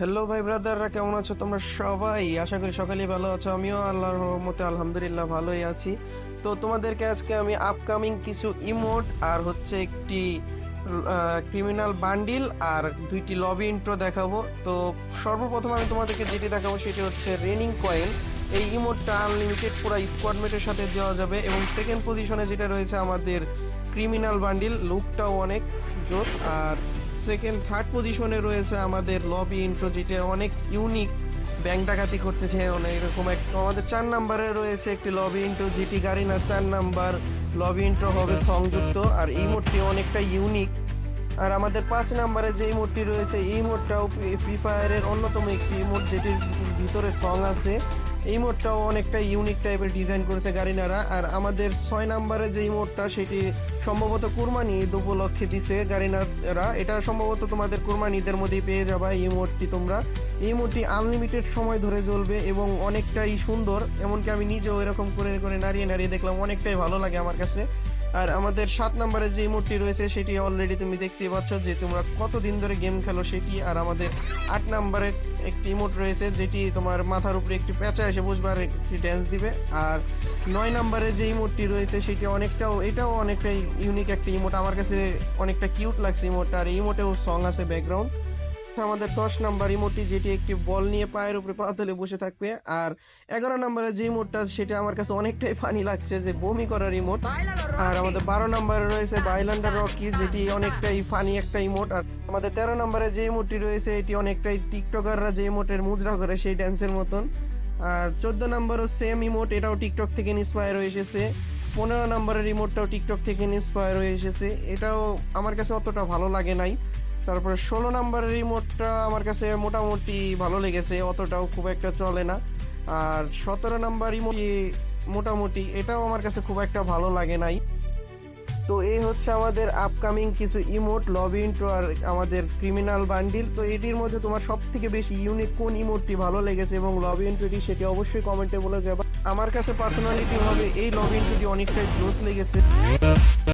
Hello ভাই ব্রাদাররা, কেমন আছো তোমরা সবাই? আশা করি সকালেই ভালো আছো। আমিও আল্লাহর রহমতে আলহামদুলিল্লাহ ভালোই আছি। তো তোমাদেরকে আজকে আমি আপকামিং কিছু ইমোট আর হচ্ছে একটি ক্রিমিনাল বান্ডিল আর দুইটি লবি ইন্ট্রো দেখাবো। তো সর্বপ্রথম আমি তোমাদেরকে যেটি দেখাবো সেটি হচ্ছে রেনিং কয়েন। এই ইমোটটা আনলিমিটেড পুরো স্কোয়াডমেটের সাথে দেওয়া যাবে এবং সেকেন্ড পজিশনে যেটা রয়েছে আমাদের ক্রিমিনাল বান্ডিল, লুকটাও অনেক জোস। আর থার্ড পজিশনে রয়েছে আমাদের লবি ইন্ট্রো, যেটা অনেক ইউনিক, ব্যাংক ডাকাতি করতেছে অনেক এরকম একটা। আমাদের 4 নম্বরে রয়েছে একটি লবি ইন্ট্রো, যেটি গারিনার 4 নাম্বার লবি ইন্ট্রো হবে সংযুক্ত, আর এই মোডটি অনেকটা ইউনিক। আর আমাদের 5 নম্বরে যে মোডটি রয়েছে এই মোডটাও ফ্রি ফায়ারের অন্যতম একটি মোড, যেটির ভিতরে সং আছে। এই মোডটাও অনেকটা ইউনিক টাইপের ডিজাইন করেছে গারিনারা। আর আমাদের 6 নম্বরে যে মোডটা সেটি সম্ভবত কুরবানি ঈদ উপলক্ষে দিছে গারিনারা। এটা সম্ভবত তোমাদের কুরবানি ঈদের মধ্যেই পেয়ে যাবা এই মোডটি তোমরা। এই মোডটি আনলিমিটেড সময় ধরে জ্বলবে এবং অনেকটাই সুন্দর, এমনকি আমি নিজেও এরকম করে করে নাড়িয়ে নাড়িয়ে দেখলাম, অনেকটাই ভালো লাগে আমার কাছে। আর আমাদের 7 নম্বরে যে ইমোটটি রয়েছে সেটি অলরেডি তুমি দেখতেই পাচ্ছ যে তোমরা কতদিন ধরে গেম খেলো সেটি। আর আমাদের 8 নম্বরে একটি ইমোট রয়েছে, যেটি তোমার মাথার উপরে একটি প্যাঁচা এসে বসবার একটি ড্যান্স দিবে। আর 9 নম্বরে যে ইমোটটি রয়েছে সেটি এটাও অনেকটা ইউনিক একটা ইমোট, আমার কাছে অনেকটা কিউট লাগছে ইমোটটা। আর এই ইমোটেও সং আছে ব্যাকগ্রাউন্ড। আমাদের 10 নাম্বার ইমোটটি, যেটি একটি বল নিয়ে পায়ের উপরে পা তুলে বসে থাকবে। আর 11 নম্বরে যে ইমোটটা সেটা আমার কাছে অনেকটাই ফানি লাগছে, যে বমি করার ইমোট। আর আমাদের 12 নম্বরে রয়েছে বাইলান্ডার রকি, যেটি অনেকটাই ফানি একটা ইমোট। আর আমাদের 13 নম্বরে যে ইমোটটি রয়েছে এটি অনেকটাই টিকটকাররা যে ইমোটের মুজরা করে সেই ড্যান্সের মতন। আর 14 নম্বরও সেম ইমোট, এটাও টিকটক থেকে ইন্সপায়ার হয়ে এসেছে। 15 নম্বরের রিমোটটাও টিকটক থেকে ইন্সপায়ার হয়ে এসেছে, এটাও আমার কাছে অতটা ভালো লাগে নাই। তারপরে 16 নম্বরের রিমোটটা আমার কাছে মোটামুটি ভালো লেগেছে, অতটাও খুব একটা চলে না। আর 17 নম্বর রিমোট মোটামুটি, এটাও আমার কাছে খুব একটা ভালো লাগে নাই। তো এই হচ্ছে আমাদের আপকামিং কিছু ইমোট, লবি ইন্ট্রো আর আমাদের ক্রিমিনাল বান্ডিল। তো এটির মধ্যে তোমার সব থেকে বেশি ইউনিক কোন ইমোটটি ভালো লেগেছে এবং লবি ইন্ট্রোটি সেটি অবশ্যই কমেন্টে বলে যাবে। আমার কাছে পার্সোনালিটি ভাবে এই লবি ইন্ট্রোটি অনেকটাই জোস লেগেছে।